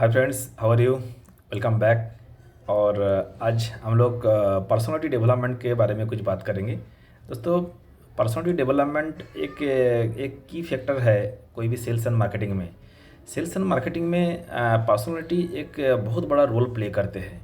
Hi friends, how are you? Welcome back. और आज हम लोग पर्सनालिटी डेवलपमेंट के बारे में कुछ बात करेंगे। दोस्तों, पर्सनालिटी डेवलपमेंट एक एक की फैक्टर है कोई भी सेल्स एंड मार्केटिंग में। सेल्स एंड मार्केटिंग में पर्सनालिटी एक बहुत बड़ा रोल प्ले करते हैं।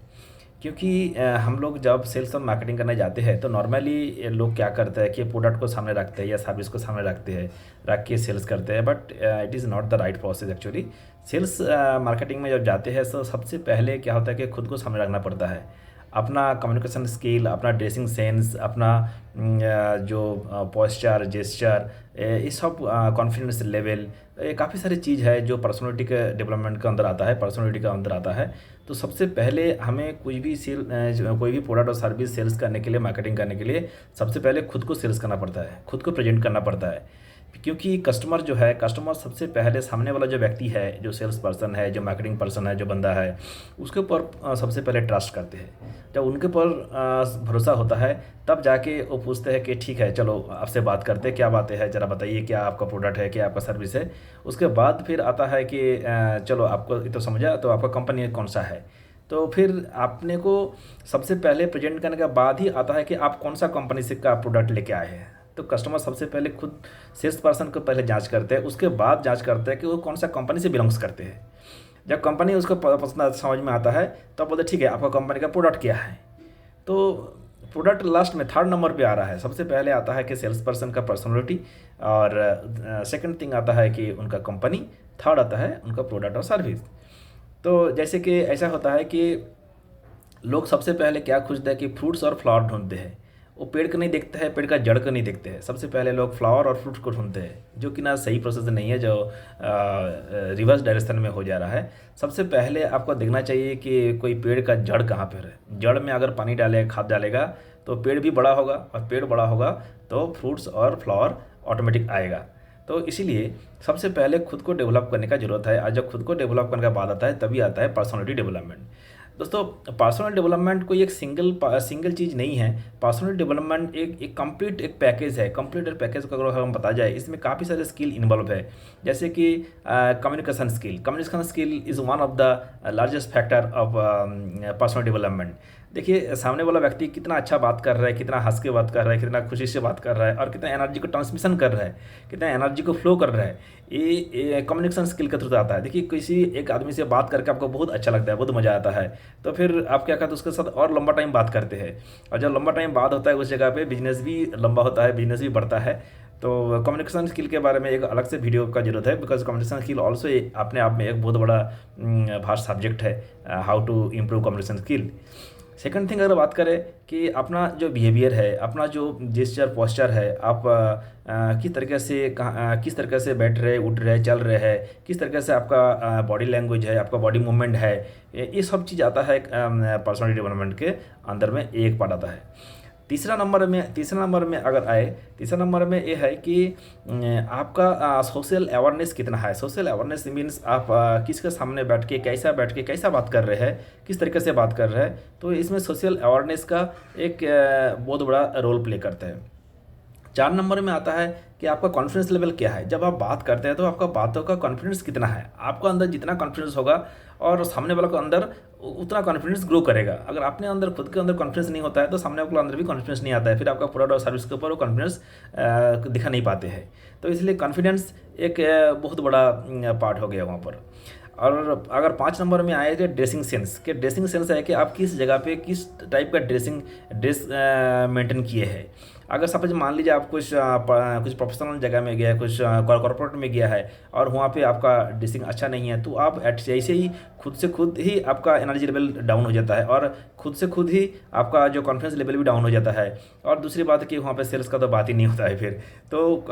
क्योंकि हम लोग जब सेल्स और मार्केटिंग करने जाते हैं तो नॉर्मली लोग क्या करते हैं कि प्रोडक्ट को सामने रखते हैं या सर्विस को सामने रखते हैं, रख के सेल्स करते हैं। But it is not the right process actually. Sales marketing में जब जाते हैं तो सबसे पहले क्या होता है कि खुद को सामने रखना पड़ता है। अपना कम्युनिकेशन स्किल, अपना ड्रेसिंग सेंस, अपना जो पोस्चर, जेस्चर, ये सब कॉन्फिडेंस लेवल, ये काफ़ी सारी चीज़ है जो पर्सनालिटी के डेवलपमेंट के अंदर आता है, पर्सनालिटी के अंदर आता है। तो सबसे पहले हमें कोई भी प्रोडक्ट और सर्विस सेल्स करने के लिए, मार्केटिंग करने के लिए सबसे पहले खुद को सेल्स करना पड़ता है, खुद को प्रेजेंट करना पड़ता है। क्योंकि कस्टमर जो है, कस्टमर सबसे पहले सामने वाला जो व्यक्ति है, जो सेल्स पर्सन है, जो मार्केटिंग पर्सन है, जो बंदा है, उसके ऊपर सबसे पहले ट्रस्ट करते हैं। जब उनके ऊपर भरोसा होता है तब जाके वो पूछते हैं कि ठीक है, चलो आपसे बात करते हैं, क्या बातें हैं, ज़रा बताइए, क्या आपका प्रोडक्ट है, क्या आपका सर्विस है। उसके बाद फिर आता है कि चलो आपको ये तो समझा, तो आपका कंपनी कौन सा है। तो फिर आपने को सबसे पहले प्रेजेंट करने के बाद ही आता है कि आप कौन सा कंपनी से का प्रोडक्ट लेके आए हैं। तो कस्टमर सबसे पहले खुद सेल्स पर्सन को पहले जांच करते हैं, उसके बाद जांच करते हैं कि वो कौन सा कंपनी से बिलोंग्स करते हैं। जब कंपनी उसको पसंद समझ में आता है तब बोलते ठीक है, आपका कंपनी का प्रोडक्ट क्या है। तो प्रोडक्ट लास्ट में थर्ड नंबर पे आ रहा है। सबसे पहले आता है कि सेल्स पर्सन का पर्सनैलिटी, और सेकंड थिंग आता है कि उनका कंपनी, थर्ड आता है उनका प्रोडक्ट और सर्विस। तो जैसे कि ऐसा होता है कि लोग सबसे पहले क्या खोजते हैं कि फ्रूट्स और फ्लावर ढूंढते हैं। वो पेड़ को नहीं देखते हैं, पेड़ का जड़ को नहीं देखते हैं, सबसे पहले लोग फ्लावर और फ्रूट्स को ढूंढते हैं, जो कि ना सही प्रोसेस नहीं है, जो रिवर्स डायरेक्शन में हो जा रहा है। सबसे पहले आपको देखना चाहिए कि कोई पेड़ का जड़ कहाँ पर है। जड़ में अगर पानी डालेगा, खाद डालेगा, तो पेड़ भी बड़ा होगा, और पेड़ बड़ा होगा तो फ्रूट्स और फ्लावर ऑटोमेटिक आएगा। तो इसीलिए सबसे पहले खुद को डेवलप करने का ज़रूरत है। और जब खुद को डेवलप करने का बाद आता है तभी आता है पर्सनालिटी डेवलपमेंट। दोस्तों, पर्सनल डेवलपमेंट कोई एक सिंगल चीज़ नहीं है। पर्सनल डेवलपमेंट एक कंप्लीट एक पैकेज है। कंप्लीट पैकेज को अगर हम बता जाए, इसमें काफ़ी सारे स्किल इन्वॉल्व है। जैसे कि communication skill is one of the largest factor of personal development. देखिए, सामने वाला व्यक्ति कितना अच्छा बात कर रहा है, कितना हंस के बात कर रहा है, कितना खुशी से बात कर रहा है, और कितना एनर्जी को ट्रांसमिशन कर रहा है, कितना एनर्जी को फ्लो कर रहा है, ये कम्युनिकेशन स्किल के थ्रू आता है। देखिए, किसी एक आदमी से बात करके आपको बहुत अच्छा लगता है, बहुत मज़ा आता है, तो फिर आप क्या करते हैं, उसके साथ और लंबा टाइम बात करते हैं। और जब लंबा टाइम बात होता है उस जगह पे बिजनेस भी लंबा होता है, बिजनेस भी बढ़ता है। तो कम्युनिकेशन स्किल के बारे में एक अलग से वीडियो का जरूरत है, बिकॉज कम्युनिकेशन स्किल ऑल्सो अपने आप में एक बहुत बड़ा भास्ट सब्जेक्ट है, how to improve communication skill. Second thing अगर बात करें कि अपना जो बिहेवियर है, अपना जो जेस्चर पोस्चर है, आप किस तरीके से बैठ रहे, उठ रहे, चल रहे हैं, किस तरीके से आपका बॉडी लैंग्वेज है, आपका बॉडी मूवमेंट है, ये सब चीज़ आता है पर्सनालिटी डेवलपमेंट के अंदर में, एक पार्ट आता है। तीसरा नंबर में ये है कि आपका सोशल अवेयरनेस कितना है। सोशल अवेयरनेस मीन्स आप किसके सामने बैठ के कैसा बात कर रहे हैं, किस तरीके से बात कर रहे हैं। तो इसमें सोशल अवेयरनेस का एक बहुत बड़ा रोल प्ले करता है। 4 नंबर में आता है कि आपका कॉन्फिडेंस लेवल क्या है। जब आप बात करते हैं तो आपका बातों का कॉन्फिडेंस कितना है। आपको अंदर जितना कॉन्फिडेंस होगा और सामने वाले को अंदर उतना कॉन्फिडेंस ग्रो करेगा। अगर आपने अंदर खुद के अंदर कॉन्फिडेंस नहीं होता है तो सामने वाले को अंदर भी कॉन्फिडेंस नहीं आता है, फिर आपका प्रोडक्ट और सर्विस के ऊपर वो कॉन्फिडेंस दिखा नहीं पाते हैं। तो इसलिए कॉन्फिडेंस एक बहुत बड़ा पार्ट हो गया वहाँ पर। और अगर 5 नंबर में आए तो ड्रेसिंग सेंस है कि आप किस जगह पे किस टाइप का ड्रेस मेंटेन किए हैं। अगर सपोज मान लीजिए आप कुछ प्रोफेशनल जगह में गया है, कुछ कॉर्पोरेट में गया है, और वहाँ पे आपका ड्रेसिंग अच्छा नहीं है, तो आप ऐसे ही खुद ही आपका एनर्जी लेवल डाउन हो जाता है, और खुद ही आपका जो कॉन्फिडेंस लेवल भी डाउन हो जाता है। और दूसरी बात है कि वहाँ पे सेल्स का तो बात ही नहीं होता है फिर। तो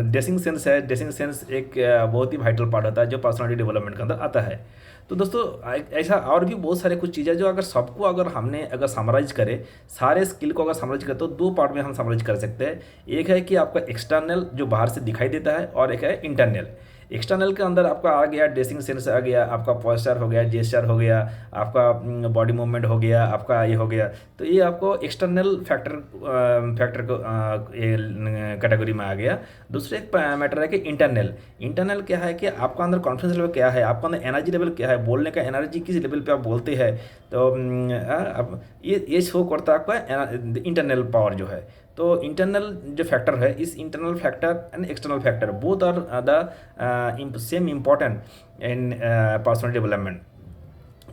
ड्रेसिंग सेंस एक बहुत ही वाइटल पार्ट होता है जो पर्सनालिटी डेवलपमेंट के अंदर आता है। तो दोस्तों, ऐसा और भी बहुत सारे कुछ चीज़ें जो अगर हमने समराइज करें, सारे स्किल को अगर समराइज करें तो 2 पार्ट में हम समराइज कर सकते हैं। एक है कि आपका एक्सटर्नल जो बाहर से दिखाई देता है, और एक है इंटरनल। एक्सटर्नल के अंदर आपका आ गया ड्रेसिंग सेंस आ गया, आपका पोस्चर हो गया, जेस्चर हो गया, आपका बॉडी मूवमेंट हो गया, आपका ये हो गया। तो ये आपको एक्सटर्नल फैक्टर को ये कैटेगरी में आ गया। दूसरा एक मैटर है कि इंटरनल। इंटरनल क्या है कि आपका अंदर कॉन्फिडेंस लेवल क्या है, आपका अंदर एनर्जी लेवल क्या है, बोलने का एनर्जी किस लेवल पे आप बोलते हैं। तो अब ये शो करता है आपका इंटरनल पावर जो है। तो इंटरनल जो फैक्टर है, इस internal factor and external factor both are the same important in personal development.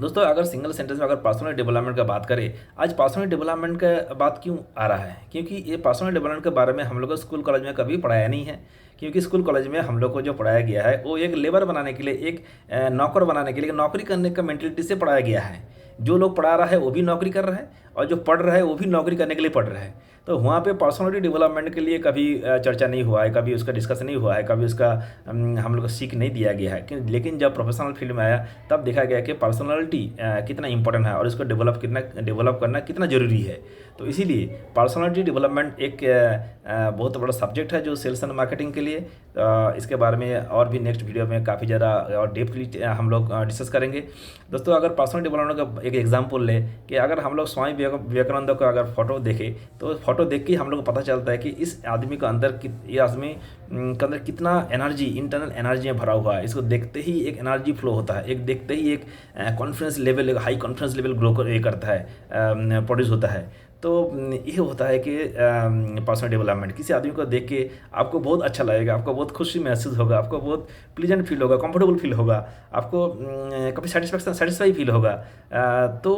दोस्तों अगर सिंगल सेंटेंस में अगर पर्सनल डेवलपमेंट का बात करें, आज पर्सनल डेवलपमेंट का बात क्यों आ रहा है, क्योंकि ये पर्सनल डेवलपमेंट के बारे में हम लोग को स्कूल कॉलेज में कभी पढ़ाया नहीं है। क्योंकि स्कूल कॉलेज में हम लोग को जो पढ़ाया गया है वो एक लेबर बनाने के लिए, एक नौकर बनाने के लिए, नौकरी करने का मेंटलिटी से पढ़ाया गया है। जो लोग पढ़ा रहा है वो भी नौकरी कर रहा है, और जो पढ़ रहा है वो भी नौकरी करने के लिए पढ़ रहा है। तो वहाँ पे पर्सनालिटी डेवलपमेंट के लिए कभी चर्चा नहीं हुआ है, कभी उसका डिस्कशन नहीं हुआ है, कभी उसका हम लोग को सीख नहीं दिया गया है। लेकिन जब प्रोफेशनल फील्ड में आया तब देखा गया कि पर्सनालिटी कितना इंपॉर्टेंट है और इसको डेवलप करना कितना ज़रूरी है। तो इसीलिए पर्सनालिटी डेवलपमेंट एक बहुत बड़ा सब्जेक्ट है जो सेल्स एंड मार्केटिंग के लिए। इसके बारे में और भी नेक्स्ट वीडियो में काफ़ी ज़्यादा और डीपली हम लोग डिस्कस करेंगे। दोस्तों अगर पर्सनल डेवलपमेंट का एक एग्जांपल ले कि अगर हम लोग स्वामी विवेकानंद का अगर फोटो देखें तो फोटो देख के हम लोग को पता चलता है कि इस आदमी के अंदर ये आदमी के अंदर कितना एनर्जी, इंटरनल एनर्जी में भरा हुआ है। इसको देखते ही एक एनर्जी फ्लो होता है, एक देखते ही एक कॉन्फिडेंस लेवल, एक हाई कॉन्फिडेंस लेवल ग्रो करता है, प्रोड्यूस होता है। तो ये होता है कि पर्सनल डेवलपमेंट किसी आदमी को देख के आपको बहुत अच्छा लगेगा, आपको बहुत खुशी महसूस होगा, आपको बहुत प्लीजेंट फील होगा, कंफर्टेबल फील होगा, आपको कभी सेटिस्फाई फील होगा। तो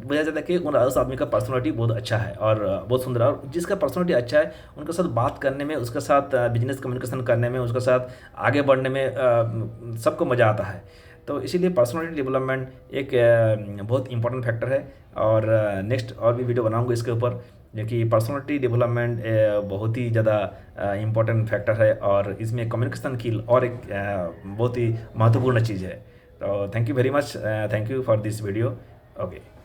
बोला जाता है कि उस आदमी का पर्सनैलिटी बहुत अच्छा है और बहुत सुंदर है। और जिसका पर्सनैलिटी अच्छा है उनके साथ बात करने में, उसके साथ बिजनेस कम्युनिकेशन करने में, उसके साथ आगे बढ़ने में सबको मज़ा आता है। तो इसीलिए पर्सनालिटी डेवलपमेंट एक बहुत इंपॉर्टेंट फैक्टर है। और नेक्स्ट और भी वीडियो बनाऊंगा इसके ऊपर, क्योंकि पर्सनालिटी डेवलपमेंट बहुत ही ज़्यादा इंपॉर्टेंट फैक्टर है और इसमें कम्युनिकेशन स्किल और एक बहुत ही महत्वपूर्ण चीज़ है। तो thank you very much, thank you for this video. Okay.